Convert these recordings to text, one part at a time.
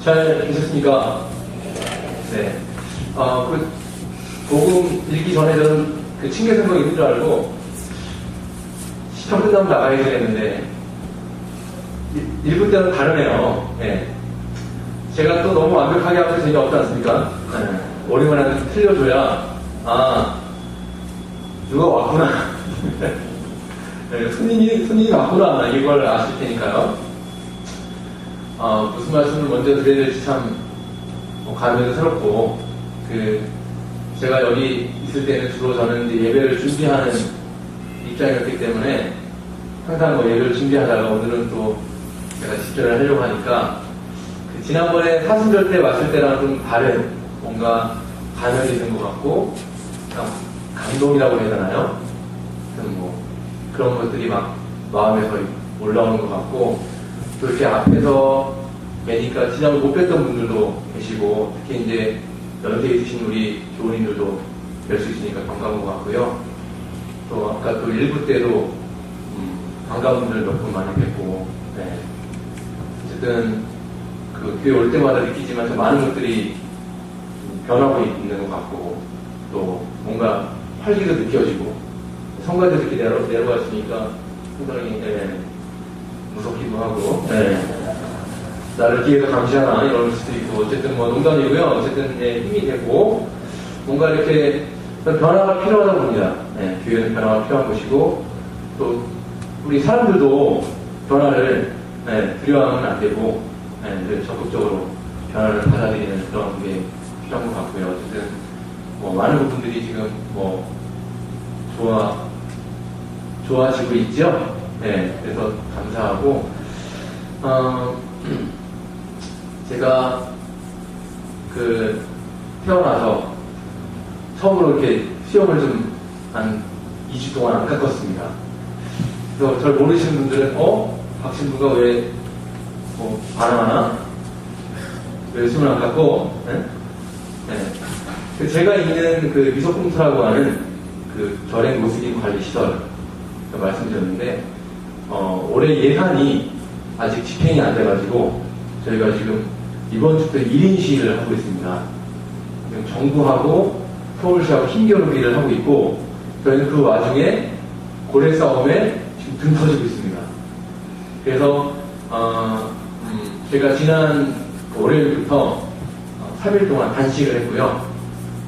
잘 계셨습니까? 네. 그 복음 읽기 전에 저는 그 칭계성경 있는 줄 알고 시험 끝나면 나가야 되겠는데 읽을 때는 다르네요. 네. 제가 또 너무 완벽하게 하면 재미없지 않습니까? 네. 오랜만에 틀려줘야 누가 왔구나. 네, 손님이 왔구나 이걸 아실 테니까요. 무슨 말씀을 먼저 드려야 될지 참 감회스럽고 제가 여기 있을 때는 주로 저는 이제 예배를 준비하는 입장이었기 때문에 항상 예배를 준비하다가 오늘은 또 제가 집전을 하려고 하니까 지난번에 사순절 때 왔을 때랑 좀 다른 뭔가 감회가 있는 것 같고 감동이라고 해야 되나요? 그런 것들이 막 마음에서 올라오는 것 같고 또 이렇게 앞에서 뵈니까 지난번 못 뵀던 분들도 계시고 특히 이제 연세에 있으신 우리 교우님들도 뵐 수 있으니까 반가운 것 같고요. 또 아까 또 일부 때도 반가운 분들 몇 분 많이 뵙고 네. 어쨌든 교회 올 때마다 느끼지만 많은 것들이 변하고 있는 것 같고 또 뭔가 활기도 느껴지고 성가대도 이렇게 내려갔으니까 상당히 무섭기도 하고 나를 기회가 감시하나 이럴 수도 있고 어쨌든 농담이고요. 어쨌든 힘이 되고 뭔가 이렇게 변화가 필요하다고 봅니다. 교회는 변화가 필요한 곳이고 또 우리 사람들도 변화를 두려워하면 안 되고 늘 적극적으로 변화를 받아들이는 그런 게 필요한 것 같고요. 어쨌든 많은 분들이 지금 좋아지고 있죠. 그래서 감사하고 제가 태어나서 처음으로 이렇게 수염을 좀 한 2주 동안 안 깎았습니다. 그래서 잘 모르시는 분들은 박 신부가 왜 안 하나? 왜 수염을 안 깎고? 제가 있는 미소꿈터라고 하는 결핵 무슬림 관리 시설 말씀드렸는데 올해 예산이 아직 집행이 안 돼가지고 저희가 지금 이번 주부터 1인 시위를 하고 있습니다. 정부하고 서울시하고 힘겨루기를 하고 있고 저희는 그 와중에 고래 싸움에 지금 등 터지고 있습니다. 그래서 제가 지난 월요일부터 3일 동안 단식을 했고요.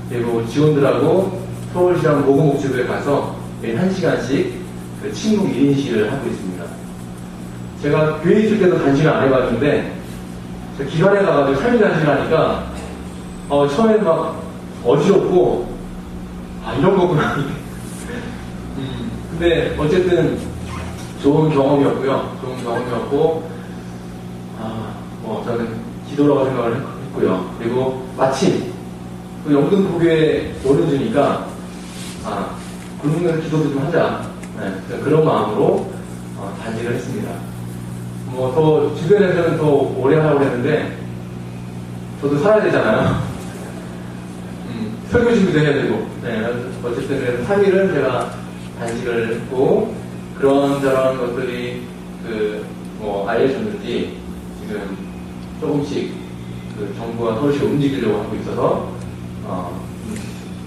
그리고 직원들하고 서울시랑 보건복지부에 가서 매일 1시간씩 침묵 1인 시위를 하고 있습니다. 제가 교회 있을 때도 단식을 안 해봤는데 기관에 가가지고 3일 단식을 하니까 처음에는 막 어지럽고 이런 거구나. 근데 어쨌든 좋은 경험이었고요. 저는 기도라고 생각을 했고요. 그리고 마침 영등포교회 오는 주니까 굶으면서 기도도 좀 하자. 그런 마음으로 단식을 했습니다. 더 주변에서는 더 오래 하라고 했는데 저도 살아야 되잖아요. 설교 준비도 해야 되고 어쨌든 그래서 3일은 제가 단식을 했고 그런저런 것들이 알려졌는지 지금 조금씩 정부와 서울시가 움직이려고 하고 있어서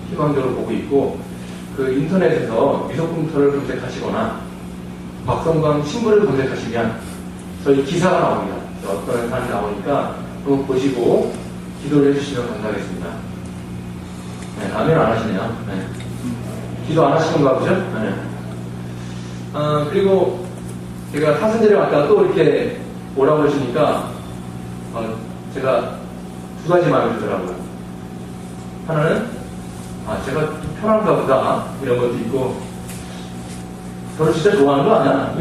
희망적으로 보고 있고 인터넷에서 미소꿈터를 검색하시거나 박성광 신부를 검색하시면 저희 기사가 나옵니다. 어떤 사람이 나오니까 한번 보시고 기도를 해주시면 감사하겠습니다. 아멘 안 하시네요. 기도 안 하시는가 보죠? 그리고 제가 사순절에 왔다가 또 이렇게 오라고 그러시니까 제가 두 가지 마음이 들더라고요. 하나는 제가 좀 편한가 보다 이런 것도 있고 저를 진짜 좋아하는 거 아니야?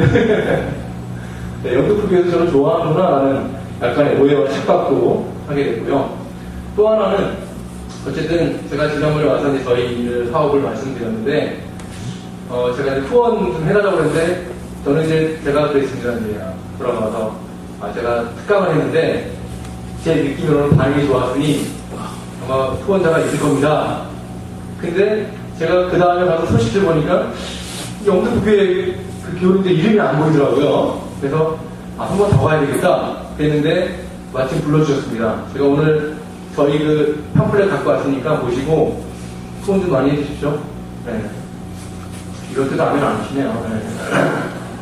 영등포교회에서 저를 좋아하는구나 라는 약간의 오해와 착각도 하게 됐고요. 또 하나는 어쨌든 제가 지난번에 와서 이제 저희 사업을 말씀드렸는데 제가 이제 후원 좀 해달라고 했는데 저는 이제 제가 그랬습니다. 이제 돌아가서 제가 특강을 했는데 제 느낌으로는 반응이 좋았으니 아마 후원자가 있을 겁니다. 근데 제가 그 다음에 가서 소식을 보니까 영등포교회 교우님들 이름이 안 보이더라고요. 그래서 한 번 더 가야 되겠다 그랬는데 마침 불러주셨습니다. 제가 오늘 저희 그 팜플렛 갖고 왔으니까 보시고 소원 좀 많이 해주십시오. 네. 이럴 때도 아멘 안 하시네요.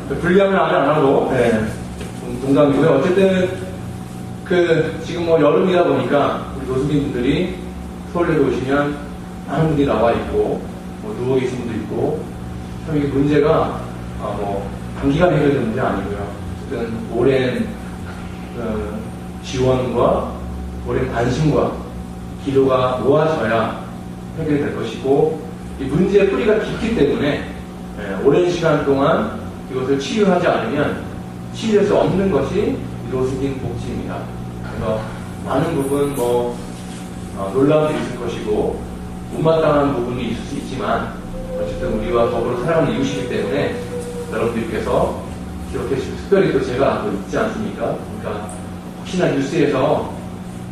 네. 분리하면 아멘 안 하고, 네. 농담이고요. 어쨌든, 지금 뭐 여름이다 보니까 우리 노숙인 분들이 서울에 오시면 많은 분들이 나와 있고, 뭐 누워 계신 분도 있고, 참 이게 문제가, 단기간 해결되는 문제 아니고요. 어쨌든 오랜 지원과 오랜 관심과 기도가 모아져야 해결이 될 것이고, 이 문제의 뿌리가 깊기 때문에 오랜 시간 동안 이것을 치유하지 않으면 치유될 수 없는 것이 노숙인 복지입니다. 그래서 많은 부분 논란도 있을 것이고 못마땅한 부분이 있을 수 있지만 어쨌든 우리와 더불어 살아가는 이웃이기 때문에 여러분들께서 이렇게 특별히 또 제가 있지 않습니까? 그러니까 혹시나 뉴스에서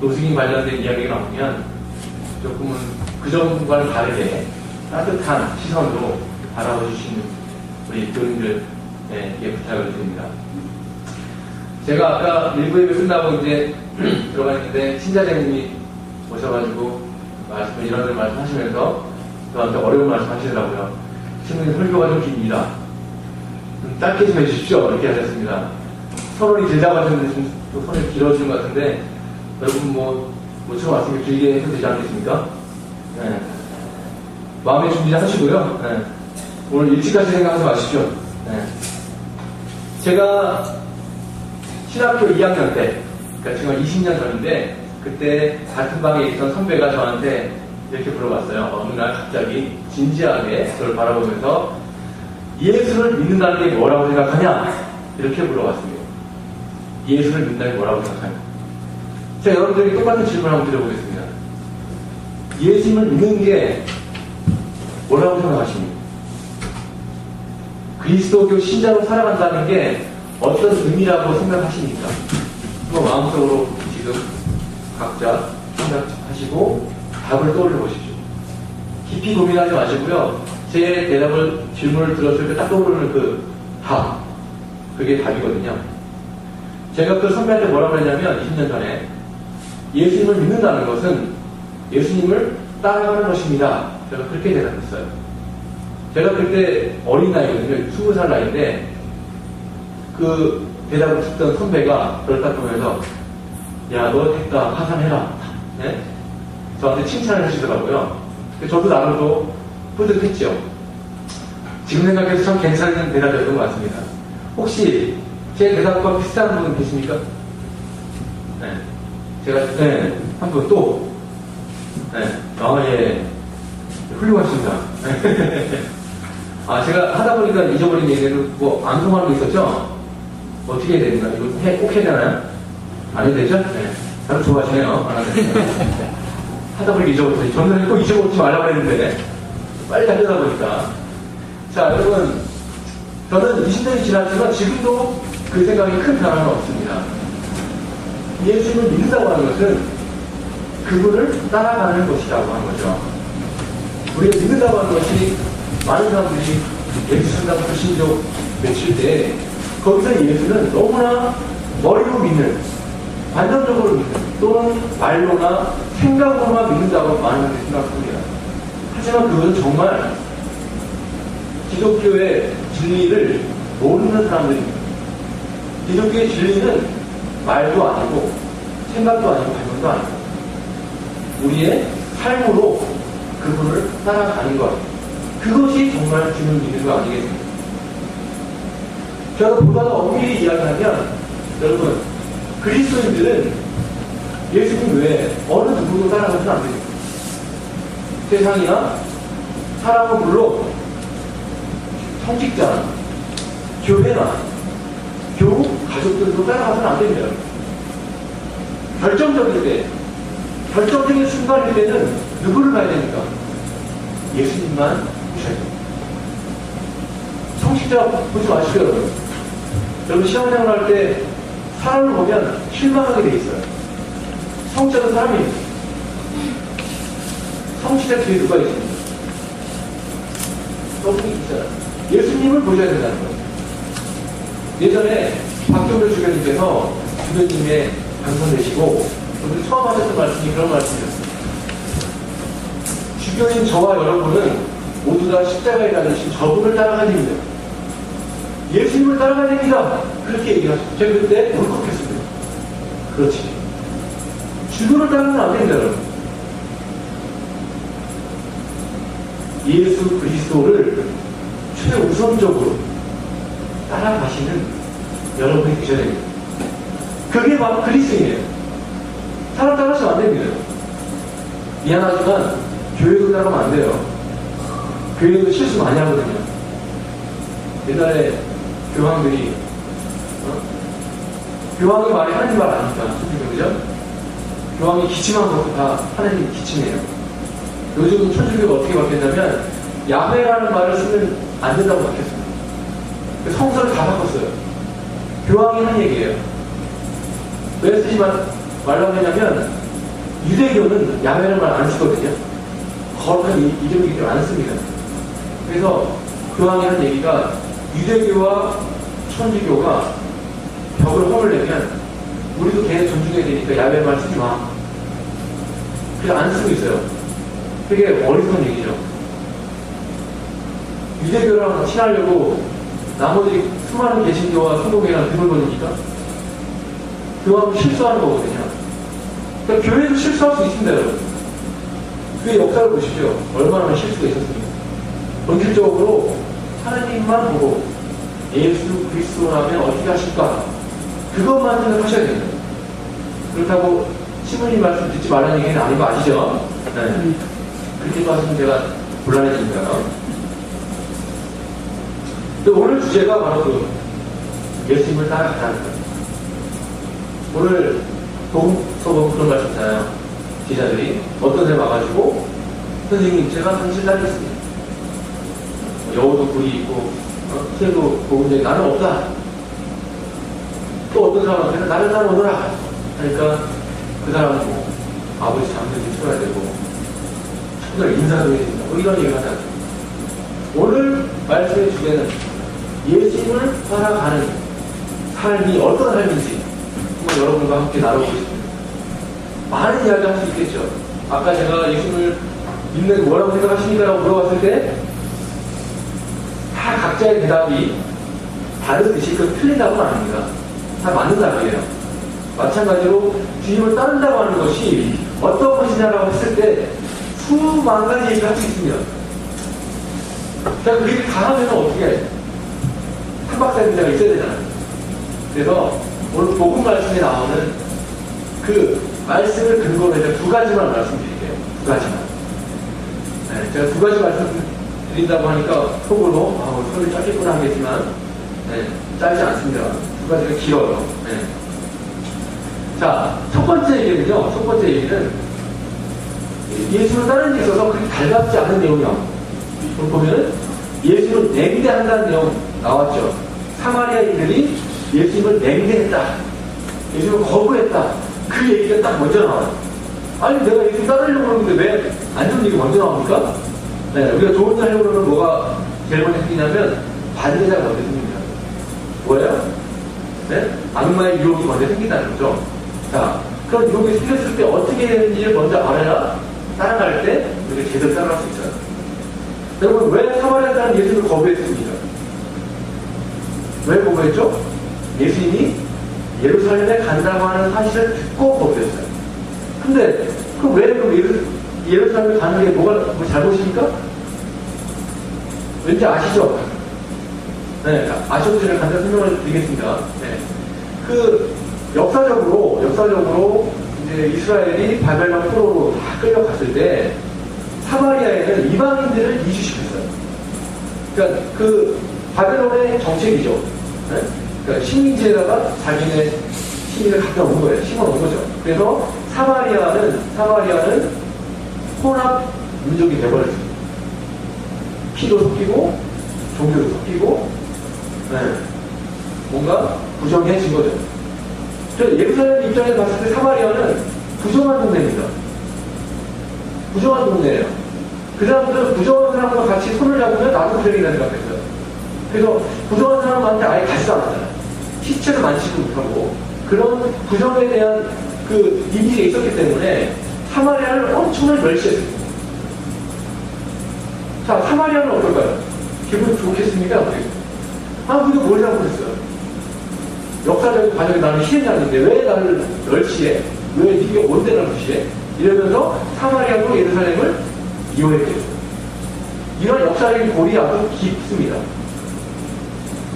노숙인 관련된 이야기가 나오면 조금은 그전과는 다르게 따뜻한 시선으로 바라봐 주시는 우리 교인들에게 부탁을 드립니다. 제가 아까 일부 예배 끝나고 이제 들어가 있는데 신자장님이 오셔가지고 이런 말씀하시면서 저한테 어려운 말씀 하시더라고요. 신부님 설교가 좀 깁니다. 좀 짧게 좀 해주십시오. 이렇게 하셨습니다. 서론이 길다고 하셨는데 또 손이 길어지는 것 같은데 여러분 모처럼 왔으니까 길게 해도 되지 않겠습니까? 네. 마음의 준비 하시고요. 네. 오늘 일찍까지 생각하지 마십시오. 네. 제가 신학교 2학년 때, 그러니까 지금 20년 전인데 그때 같은 방에 있던 선배가 저한테 이렇게 물어봤어요. 어느 날 갑자기 진지하게 저를 바라보면서 예수를 믿는다는 게 뭐라고 생각하냐? 이렇게 물어봤습니다. 예수를 믿는다는 게 뭐라고 생각하냐? 제가 여러분들에게 똑같은 질문을 한번 드려보겠습니다. 예수님을 믿는 게 뭐라고 생각하십니까? 그리스도교 신자로 살아간다는 게 어떤 의미라고 생각하십니까? 마음속으로 지금 각자 생각하시고 답을 떠올려 보십시오. 깊이 고민하지 마시고요. 제 질문을 들었을 때 딱 떠오르는 그 답, 그게 답이거든요. 제가 그 선배한테 뭐라고 했냐면 20년 전에 예수님을 믿는다는 것은 예수님을 따라가는 것입니다. 제가 그렇게 대답했어요. 제가 그때 어린 나이거든요. 20살 나이인데 그 대답을 듣던 선배가 저를 딱 보면서 야, 너 됐다. 하산해라. 네? 저한테 칭찬을 하시더라고요. 저도 나름도 뿌듯했죠. 지금 생각해서 참 괜찮은 대답이었던 것 같습니다. 혹시 제 대답과 비슷한 분 계십니까? 네. 한 분 또. 네. 예. 훌륭하십니다. 제가 하다 보니까 잊어버린 얘기를 안 통하는 거 있었죠? 어떻게 해야 됩니까? 이거 꼭 해야 되나요? 안 해도 되죠? 네. 다들 좋아하시네요. 안 하네요. 하다 보니까 잊어버렸어요. 저는 꼭 잊어버리지 말라고 했는데, 빨리 하려다 보니까. 자, 여러분. 저는 20년이 지났지만 지금도 그 생각이 큰 변화는 없습니다. 예수님을 믿는다고 하는 것은 그분을 따라가는 것이라고 하는 거죠. 우리가 믿는다고 하는 것이 많은 사람들이 예수 산다고 신조 외칠 때 거기서 예수는 너무나 머리로 믿는, 관념적으로 믿는, 또는 말로나 생각으로만 믿는다고 많은 사람들이 생각합니다. 하지만 그것은 정말 기독교의 진리를 모르는 사람들입니다. 기독교의 진리는 말도 아니고 생각도 아니고 관념도 아니고 우리의 삶으로 그분을 따라가는 것, 그것이 정말 주는 믿는 거 아니겠습니까? 제가 보다 더 엄밀히 이야기하면 여러분, 그리스도인들은 예수님 외에 어느 누구도 따라가서는 안 됩니다. 세상이나 사람은 물론 성직자나 교회나 교우 가족들도 따라가서는 안 됩니다. 결정적일 때, 결정적인 순간일 때는 누구를 봐야 됩니까? 예수님만 보셔야 됩니다. 성직자 보지 마시고요, 여러분. 여러분 시험장을 할 때 사람을 보면 실망하게 돼 있어요. 성직자도 사람입니다. 성직자 뒤에 누가 있습니까? 저분이 있잖아요. 예수님을 보셔야 된다는 거예요. 예전에 박종렬 주교님께서 주교님의 당선되시고, 오늘 처음 하셨던 말씀이 그런 말씀이었습니다. 주교인 저와 여러분은 모두 다 십자가에 달리신 저분을 따라가야 됩니다. 예수님을 따라가야 됩니다. 그렇게 얘기하셨어요. 제가 그때 울컥했습니다. 그렇지. 주교를 따르면 안 됩니다, 여러분. 예수 그리스도를 최우선적으로 따라가시는 여러분이 되셔야 됩니다. 그게 바로 그리스도인이에요. 사람 따라하시면 안 됩니다. 미안하지만 교회도 따라가면 안 돼요. 교회도 실수 많이 하거든요. 옛날에 교황들이 교황의 말이 하나님 말 아니까, 그죠? 교황이 기침한 것도 다 하나님 기침이에요. 요즘 천주교가 어떻게 바뀌었냐면 야훼라는 말을 쓰면 안 된다고 바뀌었습니다. 성서를 다 바꿨어요. 교황이 한 얘기예요. 왜 쓰지 말라고 했냐면 유대교는 야훼라는 말 안 쓰거든요. 거룩한 이름이기 때문에 안 씁니다. 그래서 교황이 한 얘기가 유대교와 천주교가 벽을 홈을 내면 우리도 걔 존중해야 되니까 야훼 말 쓰지 마. 그래서 안 쓰고 있어요. 되게 어리석은 얘기죠. 유대교랑 친하려고 나머지 수많은 개신교와 성도교회랑 등을 거니까 교황은 실수하는 거거든요. 그러니까 교회도 실수할 수 있습니다, 여러분. 교회 역사를 보십시오. 얼마나 실수가 있었습니까? 본질적으로 하나님만 보고 예수 그리스도라면 어떻게 하실까? 그것만 생각하셔야 됩니다. 그렇다고 시부님 말씀 듣지 말라는 얘기는 아닌 거 아시죠? 네. 그렇게 말씀 제가 곤란해지니까요. 근데 오늘 주제가 바로 그 예수님을 따라가라는 거예요. 오늘 복음서본 그런 말씀 있잖아요. 제자들이 어떤 데 와가지고 선생님 제가 당신 따르겠습니다. 여우도 굴이 있고 새도 복음적인 나는 없다. 또 어떤 사람한테는 나를 따라오너라 하니까 그 사람은 뭐 아버지 잠들지 쳐야 되고 정말 인사도 해야 된다. 뭐 이런 얘기를 하잖아요. 오늘 말씀의 주제는 예수님을 따라가는 삶이 어떤 삶인지 한번 여러분과 함께 나눠보고 싶습니다. 많은 이야기 할 수 있겠죠. 아까 제가 예수님을 믿는 뭐라고 생각하십니까? 라고 물어봤을 때 다 각자의 대답이 다르듯이 그 틀린 답은 아닙니다. 다 맞는 답이에요. 마찬가지로 주님을 따른다고 하는 것이 어떤 것이냐라고 했을 때 수만 가지 얘기를 할 수 있습니다. 자, 그게 다 하면 어떻게 해? 한박사님자가 있어야 되잖아요. 그래서 오늘 복음 말씀에 나오는 그 말씀을 근거로 해서 두 가지만 말씀드릴게요. 두 가지만. 네, 제가 두 가지 말씀드린다고 하니까 속으로 소리 짧겠구나 하겠지만 네, 짧지 않습니다. 두 가지가 길어요. 네. 자, 첫 번째 얘기는요. 첫 번째 얘기는 예수를 따르는 데 있어서 그렇게 달갑지 않은 내용이요. 보면은 예수를 냉대한다는 내용 나왔죠. 사마리아인들이 예수님을 냉대했다. 예수님을 거부했다. 그 얘기가 딱 먼저 나와요. 아니 내가 예수 따르려고 그러는데 왜 안 좋은 얘기 먼저 나옵니까? 네, 우리가 좋은 일 하려고 그러면 뭐가 제일 먼저 생기냐면 반대자가 먼저 생깁니다. 뭐예요? 네? 악마의 유혹이 먼저 생긴다는 거죠. 자, 그런 유혹이 생겼을 때 어떻게 되는지를 먼저 알아야 따라갈 때 우리가 제대로 따라갈 수 있어요. 여러분, 왜 사마리아 사람 예수님을 거부했습니까? 왜 거부했죠? 예수님이 예루살렘에 간다고 하는 사실을 듣고 거부했어요. 근데 왜 예루살렘에 가는 게 뭐가 잘못입니까? 왠지 아시죠? 네, 아셔도 제가 간단히 설명을 드리겠습니다. 네. 그 역사적으로 이제 이스라엘이 바벨론 포로로 다 끌려갔을 때 사마리아에는 이방인들을 이주시켰어요. 그러니까 그 바벨론의 정책이죠. 네? 그러니까 식민지에다가 자기네 시민을 갖다 온 거예요. 심어놓은 거죠. 그래서 사마리아는 혼합 민족이 되어버렸습니다. 피도 섞이고 종교도 섞이고 네. 뭔가 부정해진 거죠. 예루살렘 입장에서 봤을 때 사마리아는 부정한 동네입니다. 부정한 동네예요. 그 사람들은 부정한 사람과 같이 손을 잡으면 나도 부정이라 생각했어요. 그래서 부정한 사람한테 아예 가지도 않았잖아요. 시체를 만지지도 못하고 그런 부정에 대한 그 이미지가 있었기 때문에 사마리아를 엄청나게 멸시했습니다. 자, 사마리아는 어떨까요? 기분 좋겠습니까? 우리가 뭘 잘못했어요? 역사적인 과정에 나는 희생자인데 왜 나를 멸시해? 왜 네가 뭔데 나를 무시해? 이러면서 사마리아도 예루살렘을 이용했죠. 이런 역사적인 골이 아주 깊습니다.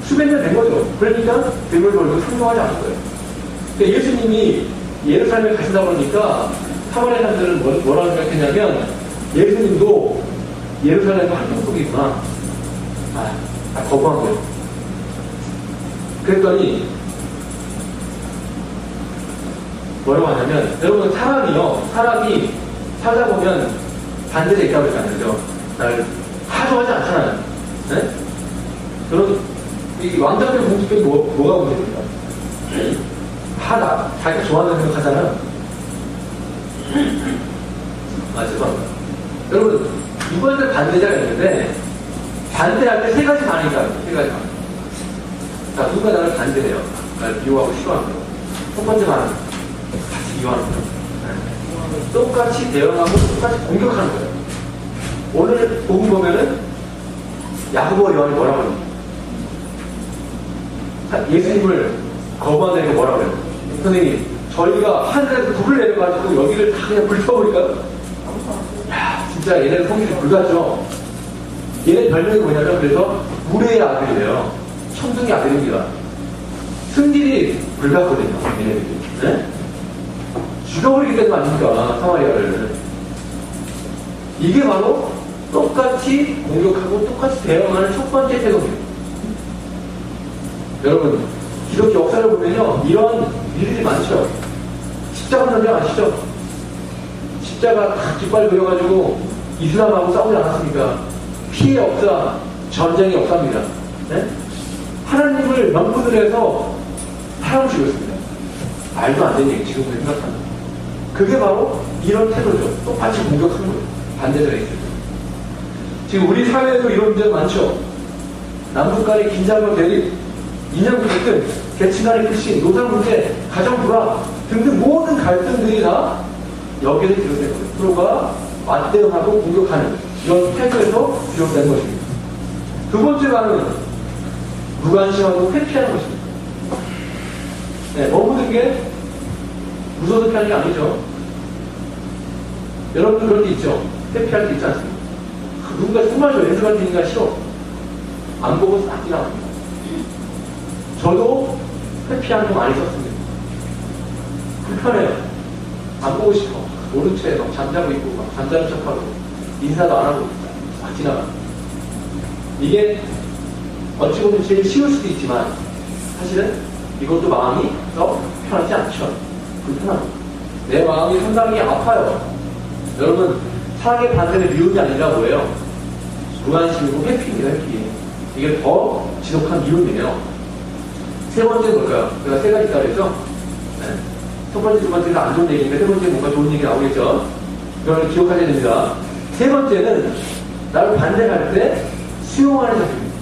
수백 년 된 거죠. 그러니까 등을 돌고 상종하지 않은 거예요. 그러니까 예수님이 예루살렘에 가신다 그러니까 사마리아 사람들은 뭐라고 생각했냐면 예수님도 예루살렘과 한 종족이구나. 거부한 거예요. 그랬더니 뭐라고 하냐면, 여러분 사람이 살다 보면 반대로 있다고 했잖아요. 나를 하소하지 않잖아요. 네? 그런 이 왕자들의 공식적인 뭐가 문제입니까? 자기가 좋아하는 생각하잖아요. 죄송합니다. 여러분, 이번에 반대자가 있는데, 반대할 때 세 가지 반응이 있다고. 세 가지 반응. 자, 누가 나를 반대해요. 나를 미워하고 싫어하는 거. 첫 번째 반응. 같이 미워하는 거예요. 네. 똑같이 대응하고 똑같이 공격하는 거예요. 오늘 복음 보면은 야고보 요한이 뭐라고 합니까? 예수님을 거부한다니까 뭐라고 그래요? 선생님, 저희가 하늘에서 불을 내려가지고 여기를 다 그냥 불태워버릴까요? 야, 진짜 얘네는 성질이 불같죠? 얘네 별명이 뭐냐면, 그래서 물의 아들이래요. 천둥의 아들입니다. 승질이 불같거든요, 얘네들이. 네? 죽여버리기 때문 아닙니까, 사마리아를. 이게 바로 똑같이 공격하고 똑같이 대응하는 첫 번째 태도입니다. 여러분, 기독교 역사를 보면요, 이런 일들이 많죠. 십자가 전쟁 아시죠? 십자가 다 깃발 그려가지고 이슬람하고 싸우지 않았습니까? 피해 역사, 전쟁의 역사입니다. 네? 하나님을 명분을 해서 사람을 죽였습니다. 말도 안 되는 얘기, 지금 생각하면. 그게 바로 이런 태도죠. 똑같이 공격하는 거예요. 반대자가 있어요. 지금 우리 사회에도 이런 문제가 많죠. 남북 간의 긴장과 대립, 이념 갈등, 계층 간의 불신, 노사 문제, 가정 불화 등등 모든 갈등들이 다 여기에서 비롯된 거예요. 서로가 맞대응하고 공격하는 이런 태도에서 비롯된 것입니다. 두 번째 반응은 무관심하고 회피하는 것입니다. 네, 머무는 게 무서워서 피하는 게 아니죠. 여러분들 그런 게 있죠. 회피할 때 있지 않습니까? 누군가 술 마셔. 연습할 때 있는 게 싫어. 안 보고 싹 지나갑니다. 저도 회피하는 거 많이 썼습니다. 불편해요. 안 보고 싶어. 모른 채 막 잠자고 있고, 막 잠자는 척하고, 인사도 안 하고, 막 지나가. 이게 어찌 보면 제일 쉬울 수도 있지만, 사실은 이것도 마음이 더 편하지 않죠. 불편하고. 내 마음이 상당히 아파요. 여러분, 사랑의 반대는 미움이 아니라 뭐예요? 무관심이고 회피입니다, 회피. 이게 더 지독한 미움이에요. 세 번째는 뭘까요? 제가 세 가지 있다고 그랬죠? 네. 첫 번째, 두 번째는 안 좋은 얘기니까 세 번째는 뭔가 좋은 얘기 나오겠죠? 이걸 기억하셔야 됩니다. 세 번째는 나를 반대할 때 수용하는 자세입니다.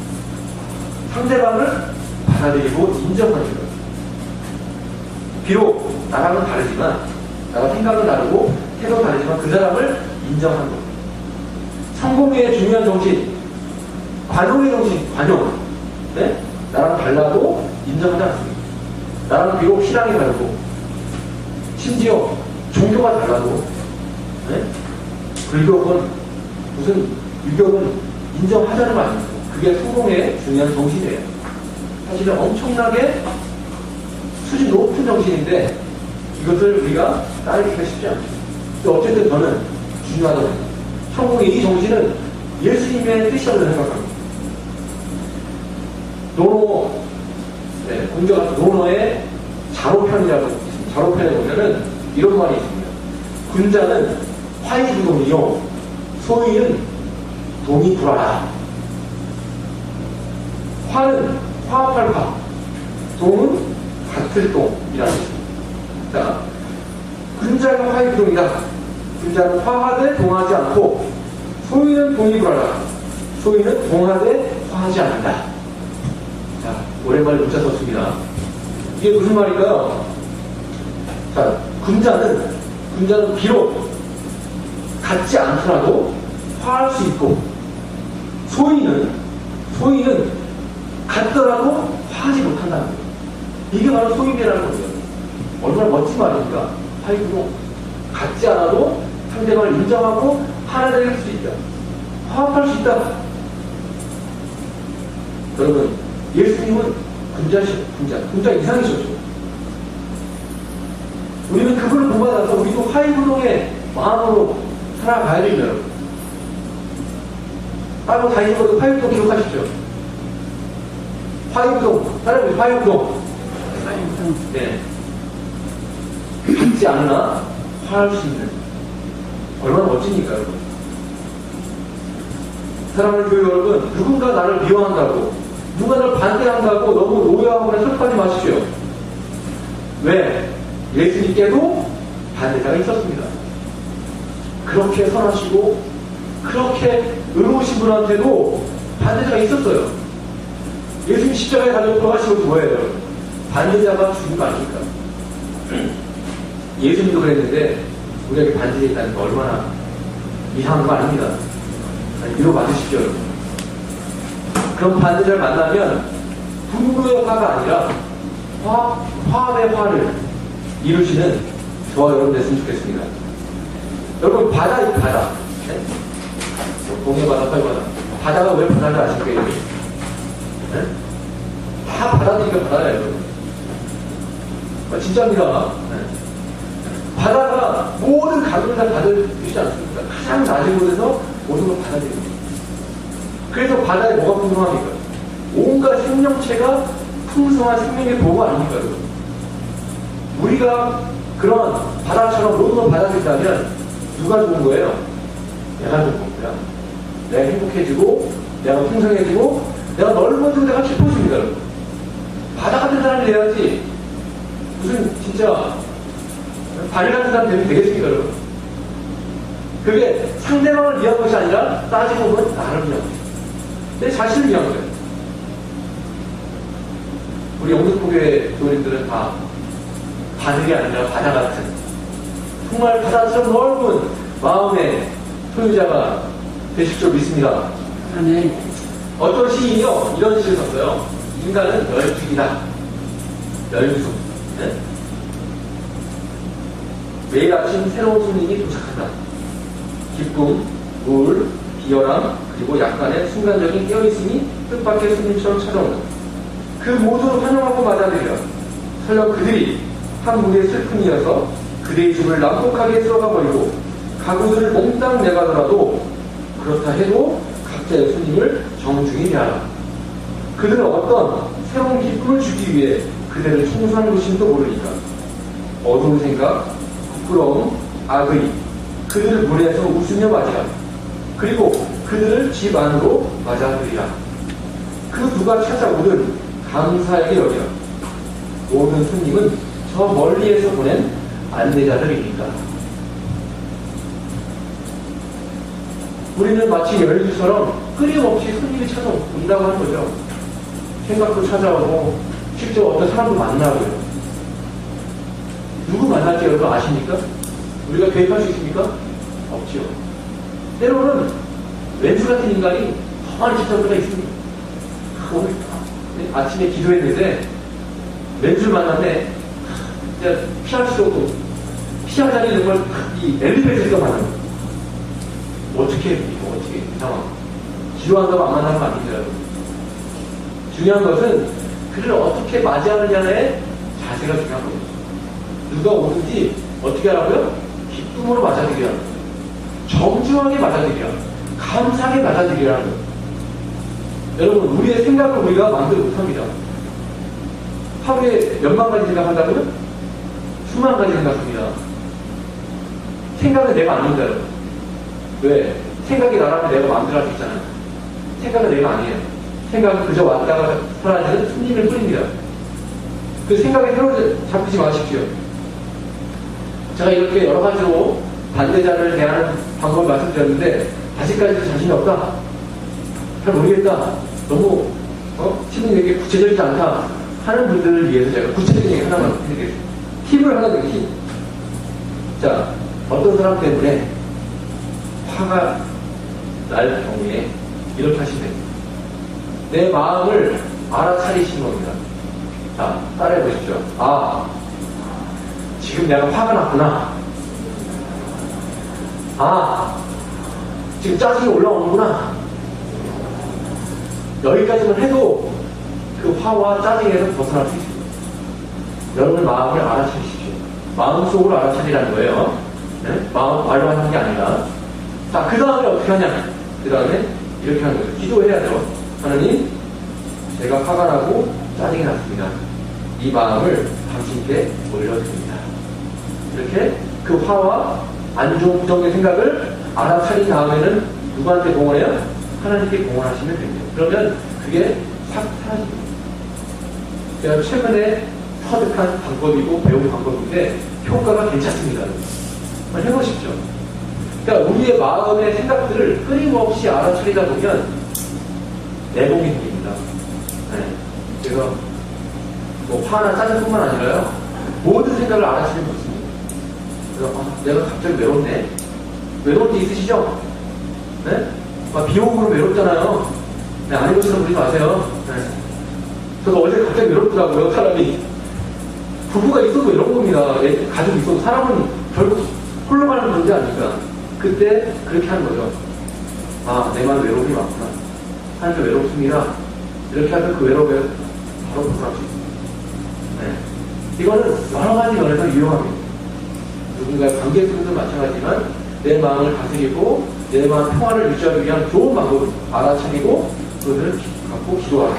상대방을 받아들이고 인정하는 것. 비록 나랑은 다르지만, 나가 생각은 다르고 태도가 다르지만 그 사람을 인정하는 것. 성공의 중요한 정신, 관용의 정신, 관용. 네? 나랑 달라도 인정하지 않습니다. 나랑 비록 신앙이 다르고, 심지어 종교가 달라도, 네? 불교건 무슨 유교건 인정하자는 거 아닙니까? 그게 성공의 중요한 정신이에요. 사실은 엄청나게 수준 높은 정신인데 이것을 우리가 따르기가 쉽지 않죠. 어쨌든 저는 중요하다고 생각합니다. 성공의 이 정신은 예수님의 뜻이라고 생각합니다. 노노, 네, 공자가 노노의 자로편이라고 있습니다. 자로편에 보면은 이런 말이 있습니다. 군자는 화이주동이요, 소위는 동이 불하라. 화는 화합할 화, 동은 같을 동이라는 것입니다. 자, 군자가 화이주동이다. 군자는 화하되 동하지 않고, 소위는 동이 불하라. 소위는 동하되 화하지 않는다. 자, 오랜만에 문자 썼습니다. 이게 무슨 말일까요? 자, 군자는 비록 같지 않더라도 화할 수 있고, 소인은 같더라도 화하지 못한다는 거예요. 이게 바로 소인이라는 거예요. 얼마나 멋진 말입니까? 화이구동. 같지 않아도 상대방을 인정하고 하나 될 수 있다. 화합할 수 있다. 여러분, 예수님은 군자 이상이셨죠. 우리는 그걸 본받아서 우리도 화이구동의 마음으로 살아가야 됩니다, 여러분. 따로 다니고도 화이구동 기억하시죠? 화이구동, 따라해보세요. 화이구동. 네. 같지 않으나 화할 수 있는. 얼마나 멋지니까, 여러분. 사랑하는 교회 여러분, 누군가 나를 미워한다고, 누가 나를 반대한다고 너무 오해하거나 슬퍼하지 마십시오. 왜? 예수님께도 반대자가 있었습니다. 그렇게 선하시고, 그렇게 의로우신 분한테도 반대자가 있었어요. 예수님 십자가에 달려 돌아가시고 뭐예요? 반대자가 죽은 거 아닙니까? 예수님도 그랬는데 우리에게 반대가 있다는 거 얼마나 이상한 거 아닙니다. 위로 받으십시오, 여러분. 그럼 반대자를 만나면 분노의 화가 아니라 화합의 화를 이루시는 저와 여러분 됐으면 좋겠습니다. 여러분, 바다. 네? 동해바다, 서해바다. 바다가 왜 바다인지 아십니까? 네? 다 바다니까 바다예요, 여러분. 진짜입니다. 네. 바다가 모든 가격을 다 받아주지 않습니까? 가장 낮은 곳에서 모든 걸 받아들입니다. 그래서 바다에 뭐가 풍성합니까? 온갖 생명체가 풍성한 생명의 보고 아닙니까, 여러분? 우리가 그런 바다처럼 모든 걸 받아들인다면 누가 좋은 거예요? 내가 좋은 겁니다. 내가 행복해지고, 내가 풍성해지고, 내가 넓어지고, 내가 깊어집니다, 여러분. 바다 같은 사람이 돼야지, 무슨, 진짜, 바위 같은 사람 되면 되겠습니까, 여러분? 그게 상대방을 위한 것이 아니라, 따지고 보면 나를 위한 것이죠. 내 자신을 위한 거예요. 우리 영등포교회 교인들은 다 바늘이 아니라 바다 같은, 정말 바다처럼 넓은 마음의 소유자가 되실 줄 믿습니다. 아멘. 어떤 시인이요, 이런 시를 썼어요. 인간은 열중이다. 열중. 네? 매일 아침 새로운 손님이 도착한다. 기쁨, 우울, 비열함, 그리고 약간의 순간적인 깨어있음이 뜻밖의 손님처럼 찾아온다. 그 모두를 환영하고 맞아들여. 설령 그들이 한 무리의 슬픔이어서 그대의 집을 난폭하게 쓸어가버리고 가구들을 몽땅 내가더라도 그렇다 해도 각자의 손님을 정중히 대하라. 그들은 어떤 새로운 기쁨을 주기 위해 그대를 청소하는 것인지도 모르니까. 어두운 생각, 부끄러움, 악의, 그들을 문에서 웃으며 맞이라. 그리고 그들을 집 안으로 맞아들이라. 그 누가 찾아오든 감사하게 여기라. 모든 손님은 저 멀리에서 보낸 안내자들이니까. 우리는 마치 열주처럼 끊임없이 손님이 찾아온다고 하는 거죠. 생각도 찾아오고 실제 어떤 사람도 만나고요. 누구 만날지 여러분 아십니까? 우리가 계획할 수 있습니까? 없지요. 때로는 왼수 같은 인간이 더 많이 찾아올 때가 있습니다. 오늘 아침에 기도했는데 왼수를 만났네. 진짜 피할 수 없고 피하자니 정말 이 엘리베이터가 많아요. 어떻게 이 상황. 기도한다고 안 만나는 거 아닙니다, 여러분. 중요한 것은 그를 어떻게 맞이하느냐의 자세가 중요한 겁니다. 누가 오든지 어떻게 하라고요? 기쁨으로 맞아들이라. 정중하게 맞아들이라. 감사하게 맞아들이라는 거예요. 여러분, 우리의 생각을 우리가 만들지 못합니다. 하루에 몇만 가지 생각한다고요? 수만 가지 생각합니다. 생각은 내가 아닙니다, 여러분. 왜? 생각이 나라면 내가 마음대로 할 수 있잖아요. 생각은 내가 아니에요. 생각은 그저 왔다가 사라지는 손님일 뿐입니다. 그 생각에 사로잡히지 마십시오. 제가 이렇게 여러 가지로 반대자를 대하는 방법을 말씀드렸는데 아직까지도 자신이 없다. 잘 모르겠다. 너무 심리에게 구체적이지 않다 하는 분들을 위해서 제가 구체적인 얘기 하나만 해드리겠습니다. 힘을 하나 드는 힘. 자, 어떤 사람 때문에 화가 날 경우에 이렇게 하시면 됩니다. 내 마음을 알아차리시는 겁니다. 자, 따라해 보십시오. 아, 지금 내가 화가 났구나. 아, 지금 짜증이 올라오는구나. 여기까지만 해도 그 화와 짜증에서 벗어날 수 있습니다. 여러분 마음을 알아차리십시오. 마음속으로 알아차리라는 거예요. 네? 마음 말로 하는 게 아니라. 자, 그 다음에 어떻게 하냐? 그 다음에 이렇게 하는 거죠. 기도해야죠. 하나님, 제가 화가 나고 짜증이 났습니다. 이 마음을 당신께 올려드립니다. 이렇게 그 화와 안 좋은 부정의 생각을 알아차린 다음에는 누구한테 공헌해요? 하나님께 공헌하시면 됩니다. 그러면 그게 싹 사라집니다. 제가 최근에 터득한 방법이고 배운 방법인데 효과가 괜찮습니다. 한번 해보십시오. 그러니까 우리의 마음의 생각들을 끊임없이 알아차리다 보면 내공이 생깁니다. 네. 그래서 뭐 화나 짜증뿐만 아니라요, 모든 생각을 알아차리면 좋습니다. 그래서 내가 갑자기 외롭네. 외로운 데 있으시죠? 네? 비오고는 외롭잖아요. 네, 아닌 것처럼 그러지 마세요. 네. 저도 어제 갑자기 외롭더라고요, 사람이. 부부가 있어도 이런 겁니다. 가족이 있어도 사람은 결국 홀로 가는 존재 아닙니까? 그때 그렇게 하는 거죠. 아, 내 마음에 외로움이 많구나. 하나님께 외롭습니다. 이렇게 하면 그 외로움을 바로 벗어날 수 있습니다. 네. 이거는 여러 가지 면에서 유용합니다. 누군가의 관계 속에도 마찬가지지만 내 마음을 다스리고 내 마음 평화를 유지하기 위한 좋은 방법을 알아차리고 그것을 갖고 기도하라.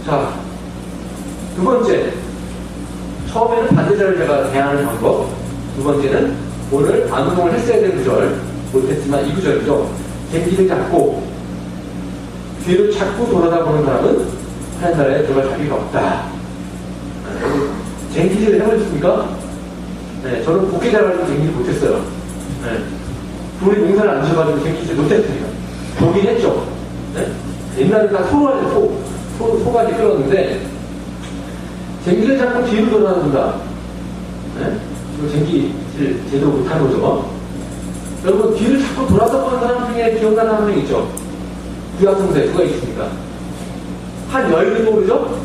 자, 두 번째, 처음에는 반대자를 제가 대하는 방법. 두 번째는 오늘 방송을 했어야 될 구절, 못했지만 이 구절이죠. 쟁기를 잡고 뒤를 자꾸 돌아다보는 사람은 하나님 나라에 들어갈 자리가 없다. 쟁기질을 해보셨습니까? 네, 저는 복귀자라고 쟁기를 못했어요. 네. 부모님 용사를 안 주셔가지고 쟁기질 못했습니다. 보긴 했죠. 네? 옛날에 다 소가지 끌었는데 쟁기를 잡고 뒤로 돌아다닌다. 네? 이거 쟁기질 제대로 못한 거죠. 여러분, 뒤를 자꾸 돌아다보는 사람 중에 기억나는 한 명 있죠? 구약성서에 누가 있습니까? 한 여인이 모르죠?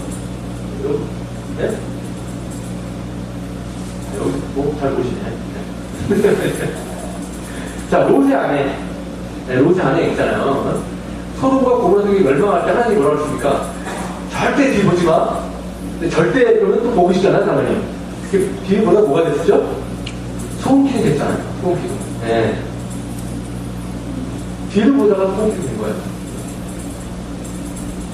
네? 여기 잘 보시네. 자, 롯의 아내. 네, 롯의 아내 있잖아요. 소돔과 고모라성이 멸망할 때 하나님이 뭐라고 했습니까? 절대 뒤 보지 마. 근데 절대 그러면 또 보고 싶잖아요, 당연히. 그 뒤에 보다 뭐가 됐었죠? 소음기가 됐잖아요. 소음기가. 네. 뒤를 보다가 소음기가 된 거예요.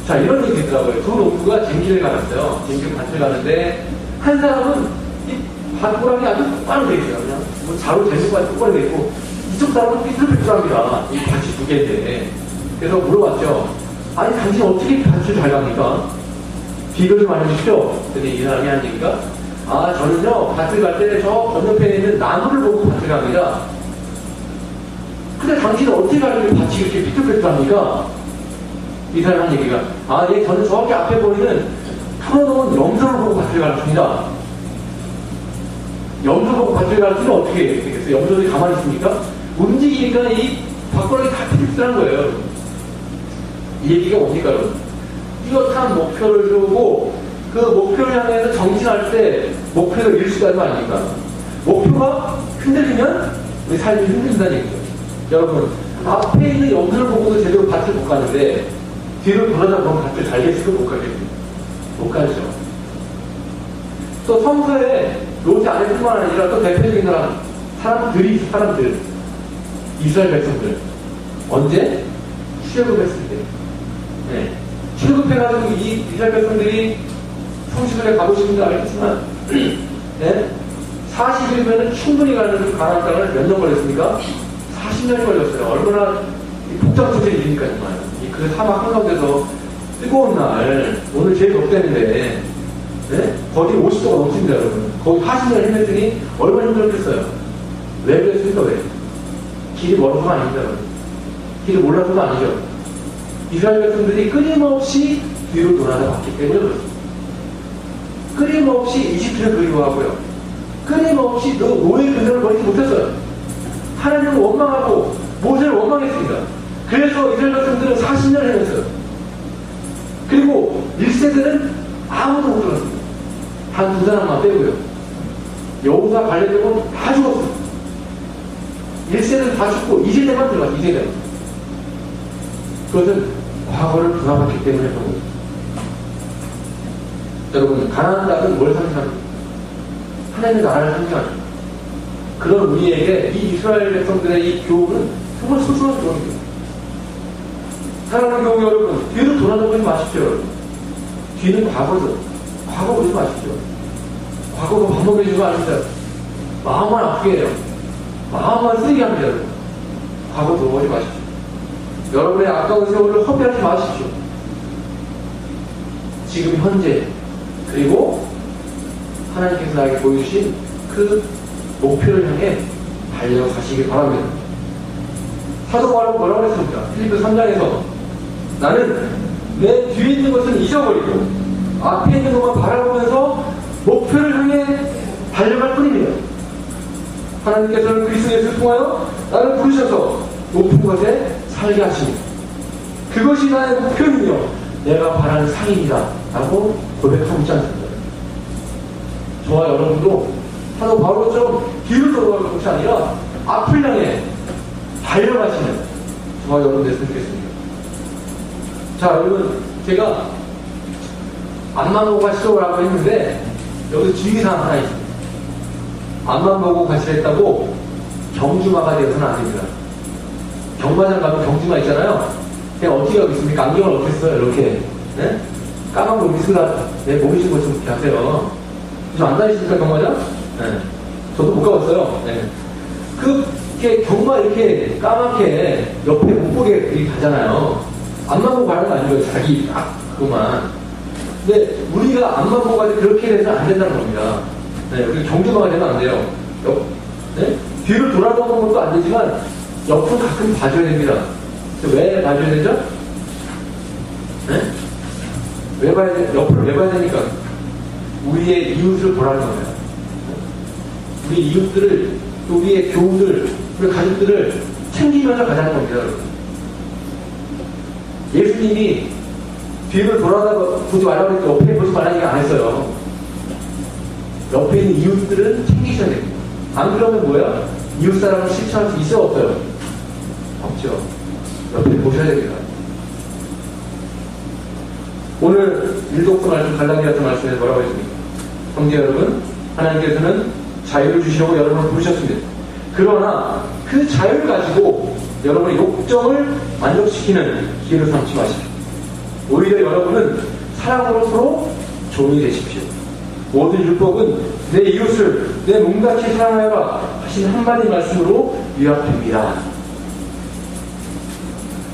자, 이런 얘기 있더라고요. 두 농부가 쟁기를 가봤어요. 쟁기를 밭을 가는데 한 사람은 이 밭고랑이 아주 똑바로 돼 있어요. 그냥 뭐 자로 재수까지 똑바로 돼 있고 이쪽 사람은 삐뚤삐뚤합니다. 이 밭이 두 개인데. 그래서 물어봤죠. 아니, 당신 어떻게 밭을 잘 갑니까? 비교 좀 알려주십시오. 그랬더니 이 사람이 하는 얘기가, 아, 저는요, 밭을 갈 때 저 건너편에 있는 나무를 보고 밭을 갑니다. 근데 당신은 어떻게 가려면 밭이 이렇게 삐뚤삐뚤합니까? 이 사람이 하는 얘기가, 아, 예, 저는 저기 앞에 보이는 풀어놓은 염소를 보고 밭을 가르칩니다. 염소 보고 밭을 가르치면 어떻게 되겠어요? 염소들이 가만히 있습니까? 움직이니까 이 밭고랑이 다 삐뚤삐뚤한 거예요. 이 얘기가 뭡니까, 여러분? 뚜렷한 목표를 두고 그 목표를 향해서 정진할 때 목표를 잃을 수가 있는 거 아닙니까? 목표가 흔들리면 우리 삶이 흔들린다는 얘기죠. 여러분, 앞에 있는 염소를 보고도 제대로 밭을 못 가는데 뒤로 돌아다보면 밭을 잘 됐을까 못 가겠습니다. 못 가죠. 또 성서에 롯의 아내뿐만 아니라 또 대표적인 사람들 이스라엘 백성들 언제? 출애굽했을 때. 네. 출애굽해가지고 이 이스라엘 백성들이 성시들에 가고 싶은지 알겠지만 네? 40일이면 충분히 가는 가나안 땅을 몇 년 걸렸습니까? 40년이 걸렸어요. 얼마나 복잡한 일이니까 정말. 그 사막 한가운데서 뜨거운 날, 오늘 제일 덥대는데 네? 거기 50도가 넘칩니다, 여러분. 거기 40년을 헤맸더니 얼마나 힘들었겠어요. 왜 그랬습니까? 왜? 길이 멀어서가 아닙니다, 여러분. 길이 몰라서가 아니죠. 이스라엘 백성들이 끊임없이 뒤로 돌아다 봤기 때문에 그렇습니다. 끊임없이 이집트를 그리워하고요. 끊임없이 노예 근성을 버리지 못했어요. 하나님을 원망하고 모세를 원망했습니다. 그래서 이스라엘 백성들은 40년을 헤맸어요. 그리고 1세대는 아무도 못 들었습니다. 단 2사람만 빼고요. 여호수아 갈렙은 다 죽었어요. 1세대는 다 죽고 2세대만 들어갔어요. 2세대만. 그것은 과거를 부담했기 때문에 그런 거죠. 여러분, 가나안 땅은 뭘 상징합니까? 하나님의 나라를 상징합니다. 그런 우리에게 이 이스라엘 백성들의 이 교훈은 정말 소중한 교훈입니다. 사랑하는 교우 여러분, 뒤로 돌아다보지 마십시오. 여러분. 뒤는 과거죠. 과거 보지 마십시오. 과거가 반복해주는 거 아닙니다. 마음만 아프게 해요. 마음만 쓰게 합니다. 여러분. 과거 돌아보지 마십시오. 여러분의 아까운 세월을 허비하지 마십시오. 지금 현재 그리고 하나님께서 나에게 보여주신 그 목표를 향해 달려가시길 바랍니다. 사도 바울은 뭐라고 했습니까? 필리피 3장에서 나는 내 뒤에 있는 것은 잊어버리고 앞에 있는 것만 바라보면서 목표를 향해 달려갈 뿐입니다. 하나님께서는 그리스도 예수를 통하여 나를 부르셔서 높은 곳에 살게 하시니 그것이 나의 목표이며 내가 바라는 상입니다 라고 고백하고 있지 않습니까? 저와 여러분도 사도 바울처럼 뒤로 돌아가는 것이 아니라 앞을 향해 달려가시는 저와 여러분 됐으면 좋겠습니다. 자, 여러분, 제가 앞만 보고 가시죠라고 했는데 여기서 주의사항 하나 있습니다. 앞만 보고 가시랬다고 경주마가 되어서는 안 됩니다. 경마장 가면 경주마 있잖아요. 그냥 어떻게 하고 있습니까? 안경을 어떻게 써요? 이렇게. 네? 까만 거 미스가 내 모르시는 것좀 이렇게 하세요. 좀 안 다니십니까, 경마장? 네. 저도 못 가봤어요. 네. 이렇게 경마 이렇게 까맣게 옆에 못 보게 이렇게 가잖아요. 앞만 보고 가는 거 아니고요. 자기 딱 그거만. 근데 우리가 앞만 보고 가지 그렇게 돼서는 안 된다는 겁니다. 네. 우리 경주마가 되면 안 돼요. 네? 뒤를 돌아보는 것도 안 되지만 옆을 가끔 봐줘야 됩니다. 왜 봐줘야 되죠? 네? 왜 봐야 돼? 옆을 왜 봐야 되니까? 우리의 이웃을 보라는 거예요. 우리 이웃들을, 또 우리의 교우들, 우리 가족들을 챙기면서 가자는 겁니다, 여러분. 예수님이 뒤를 보지 말라고 했더니 옆에 보지 말라는 얘기 안 했어요. 옆에 있는 이웃들은 챙기셔야 됩니다. 안 그러면 뭐야? 이웃 사람을 실천할 수 있어요, 없어요? 없죠. 옆에 보셔야 됩니다. 오늘 일독서 말씀 갈라디아서 말씀에 뭐라고 했습니까? 형제 여러분, 하나님께서는 자유를 주시려고 여러분을 부르셨습니다. 그러나 그 자유를 가지고 여러분의 욕정을 만족시키는 기회를 삼지 마십시오. 오히려 여러분은 사랑으로 서로 종이 되십시오. 모든 율법은 내 이웃을 내 몸같이 사랑하여라 하신 한마디 말씀으로 요약됩니다.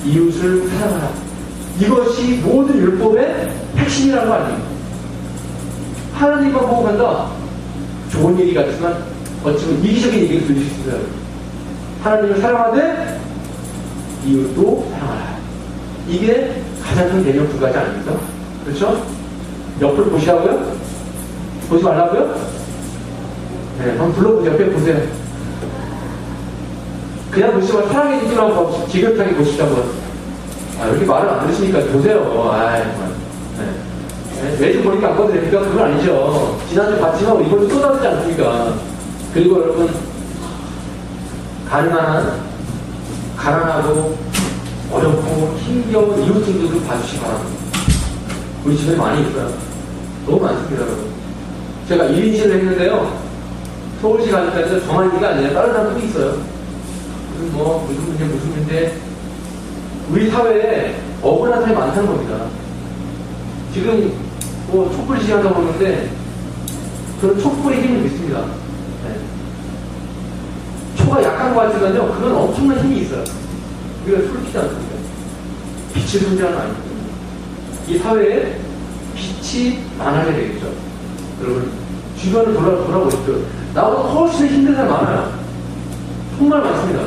이웃을 사랑하라. 이것이 모든 율법의 핵심이라는 거 아닙니까? 하나님만 보고 간다. 좋은 얘기 같지만 어찌보면 이기적인 얘기를 들릴 수 있습니다. 하나님을 사랑하되 이웃도 사랑하라. 이게 가장 큰 개념 두 가지 아닙니까? 그렇죠? 옆을 보시라고요? 보지 말라고요? 네, 한번 불러보세요. 옆에 보세요. 그냥 보시면 사랑해 주기로 한번 지긋하게 보시자고요. 아, 이렇게 말을 안 들으시니까 보세요. 아이, 정말. 네. 매주 보니까 안 거드립니까? 그건 아니죠. 지난주 봤지만 이번에 쏟아지지 않습니까? 그리고 여러분, 가난하고 어렵고 힘겨운 이웃들도 봐주시기 바랍니다. 우리 집에 많이 있어요. 너무 많습니다, 여러분. 제가 1인실을 했는데요. 서울시 가니까 저만 있는 게 아니라 다른 사람들도 있어요. 무슨 문제. 우리 사회에 억울한 사람이 많다는 겁니다. 지금 촛불 시위한다고 그러는데 저는 촛불의 힘을 믿습니다. 네. 초가 약한 것 같지만요, 그건 엄청난 힘이 있어요. 우리가 솔직히 않습니까? 빛의 존재는 아닙니다. 이 사회에 빛이 많아야 되겠죠. 여러분, 주변을 돌아보십시오. 나보다 훨씬 힘든 사람 많아요. 정말 많습니다.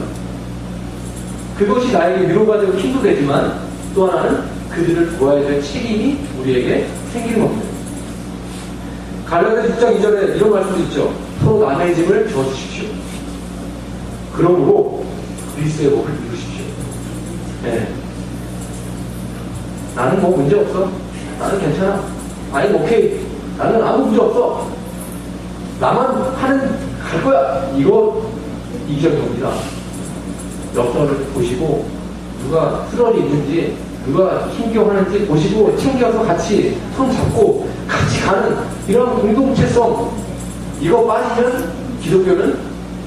그것이 나에게 위로가 되고 힘도 되지만 또 하나는 그들을 도와야 될 책임이 우리에게 생기는 겁니다. 갈라디아서 6장 2절에 이런 말씀도 있죠. 서로 남의 짐을 져주십시오. 그러므로 그리스도의 목을 이루십시오. 네. 나는 뭐 문제 없어. 나는 괜찮아. 아니 오케이. 나는 아무 문제 없어. 나만 갈 거야. 이거 이기적입니다. 옆서를 보시고 누가 트러블이 있는지 누가 힘겨워하는지 보시고 챙겨서 같이 손 잡고 같이 가는 이런 공동체성, 이거 빠지면 기독교는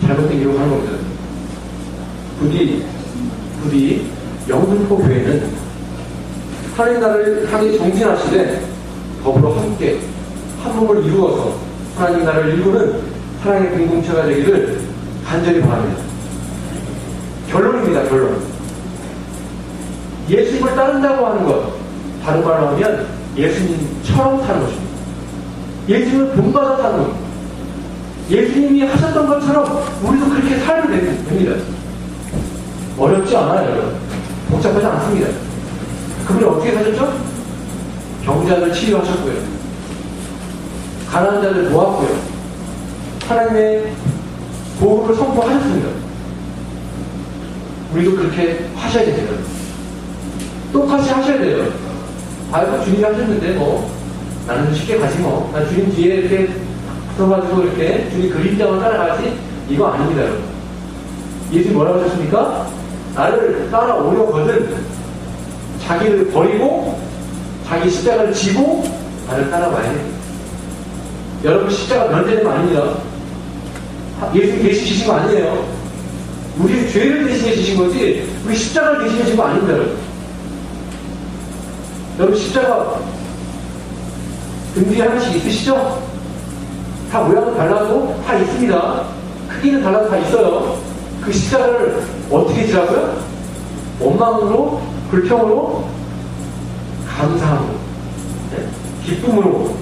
잘못된 길로 가는 겁니다. 부디 영등포 교회는 하나님 나라를 향해 정진하시되 더불어 함께 한 몸을 이루어서 하나님 나라를 이루는 사랑의 공동체가 되기를 간절히 바랍니다. 결론입니다. 결론. 예수님을 따른다고 하는 것, 다른 말로 하면 예수님처럼 사는 것입니다. 예수님을 본받아 사는 것. 예수님이 하셨던 것처럼 우리도 그렇게 살면 됩니다. 어렵지 않아요, 여러분. 복잡하지 않습니다. 그분이 어떻게 사셨죠? 병자들 치유하셨고요. 가난한 자들 모았고요. 하나님의 보호를 선포하셨습니다. 우리도 그렇게 하셔야 됩니다. 똑같이 하셔야 돼요. 아이고, 주님이 하셨는데, 뭐, 나는 쉽게 가지 뭐. 난 주님 뒤에 이렇게 붙어가지고 이렇게 주님 그림자만 따라가지? 이거 아닙니다, 여러분. 예수님 뭐라고 하셨습니까? 나를 따라오려거든 자기를 버리고 자기 십자가를 지고 나를 따라와야 돼. 여러분 십자가 면제는 아닙니다. 예수님 대신해 거 아니에요. 우리 죄를 대신해 주신 거지 우리 십자가를 대신해 준 거 아닙니다. 여러분 십자가 등 뒤에 하나씩 있으시죠? 다 모양은 달라도 다 있습니다. 크기는 달라도 다 있어요. 그 십자가를 어떻게 지라고요? 원망으로, 불평으로, 감사함으로, 네? 기쁨으로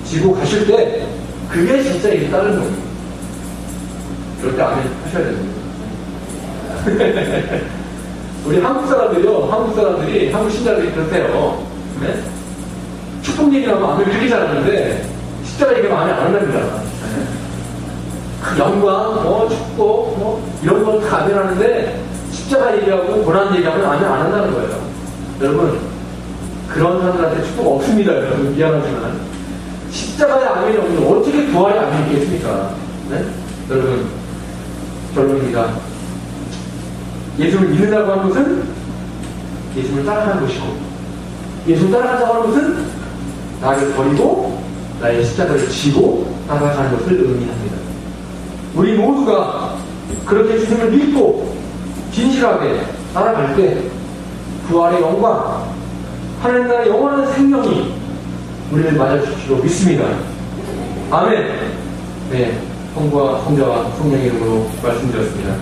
지고 가실 때 그게 진짜 이 따르는 겁니다. 그럴 때 아멘 하셔야 됩니다. 우리 한국 사람들이 한국 신자들이 그렇대요. 네? 축복 얘기하면 아멘 되게 잘하는데 십자가 얘기하면 아멘 안 한답니다. 네? 영광, 축복, 이런 걸 다 아멘하는데 십자가 얘기하고 고난 얘기하면 아멘 안 한다는 거예요. 여러분 그런 사람들한테 축복 없습니다. 여러분 미안하지만 십자가에 아멘이 없는데 어떻게 부활에 아멘이 있겠습니까? 네? 여러분 결론입니다. 예수를 믿는다고 하는 것은 예수를 따라가는 것이고 예수를 따라간다고 하는 것은 나를 버리고 나의 십자가를 지고 따라가는 것을 의미합니다. 우리 모두가 그렇게 주님을 믿고 진실하게 따라갈 때 부활의 영광, 하나님 나라의 영원한 생명이 우리를 맞아줄 줄로 믿습니다. 아멘. 네, 성부와 성자와 성령의 이름으로 말씀드렸습니다.